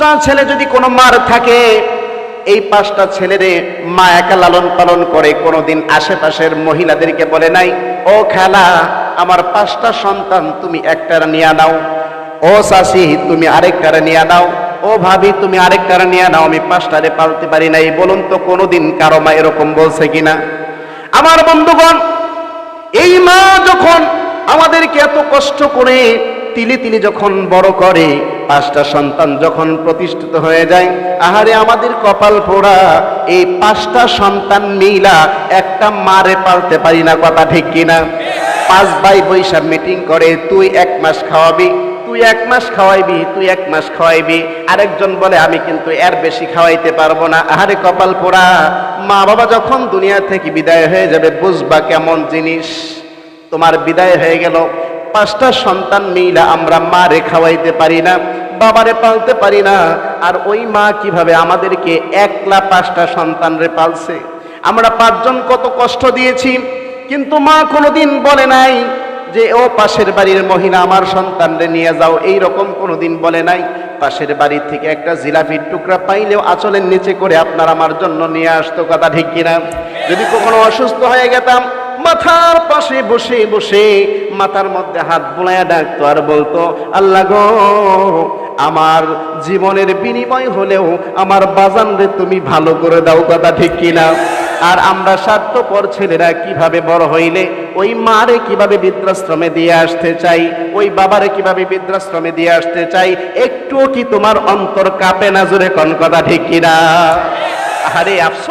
5টা ছেলে যদি কোনো মার থাকে, এই 5টা ছেলেরে মা একা লালন পালন করে, কোনোদিন আশেপাশের মহিলাদেরকে বলে নাই ও খালা আমার 5টা সন্তান তুমি একটারে নিয়ে নাও, ও চাচি তুমি আরেকটারে নিয়ে নাও, ও ভাবি তুমি আরেকটারে নিয়ে নাও, আমি 5টারে পালতে পারি নাই। বলুন তো কোনোদিন কারো মা এরকম বলছে কিনা? আমার বন্ধুগণ, এই মা যখন আমাদেরকে এত কষ্ট করে তিলে তিলে যখন বড় করে, 5টা সন্তান যখন প্রতিষ্ঠিত হয়ে যায়, আহারে আমাদের কপাল পোড়া, এই 5টা সন্তান মিলা একটা মারে পালতে পারি না। কথা ঠিক কিনা? 5 ভাই বৈশা মিটিং করে, তুই 1 মাস খাওয়াবি, তুই 1 মাস খাওয়াইবি, তুই 1 মাস খাওয়াইবি। আরেকজন বলে আমি কিন্তু এর বেশি খাওয়াইতে পারবো না। আহারে কপাল পোড়া, মা বাবা যখন দুনিয়া থেকে বিদায় হয়ে যাবে বুঝবা কেমন জিনিস। তোমার বিদায় হয়ে গেল, 5টা সন্তান মিলা আমরা মারে খাওয়াইতে পারি না, বাবারে পালতে পারি না। আর ওই মা কিভাবে আমাদেরকে একলা 5টা সন্তানরে পালছে। আমরা 5 জন কত কষ্ট দিয়েছি, কিন্তু মা কোনোদিন বলে নাই যে ও পাশের বাড়ির মহিলা আমার সন্তানরে নিয়ে যাও, এই রকম কোনোদিন বলে নাই। পাশের বাড়ি থেকে একটা জিলাপির টুকরা পাইলেও আঁচলের নিচে করে আপনার আমার জন্য নিয়ে আসতো। কথা ঠিক কিনা? যদি কখনো অসুস্থ হয়ে গেতাম, মাথার পাশে বসে বসে মাথার মধ্যে হাত বুলাইয়া ডাকতো আর বলতো আল্লাহ গো, আমার জীবনের বিনিময় হলেও আমার বাজানরে তুমি ভালো করে দাও। কথা ঠিক কিনা? আর আমরা স্বার্থপর ছেলেরা কিভাবে বড় হইলে ওই মারে কিভাবে বৃদ্ধাশ্রমে দিয়ে আসতে চাই, ওই বাবারে কিভাবে বৃদ্ধাশ্রমে দিয়ে আসতে চাই, একটুও কি তোমার অন্তর কাঁপে না? জোরে কোন? কথা ঠিক কিনা? আরে আফসোস।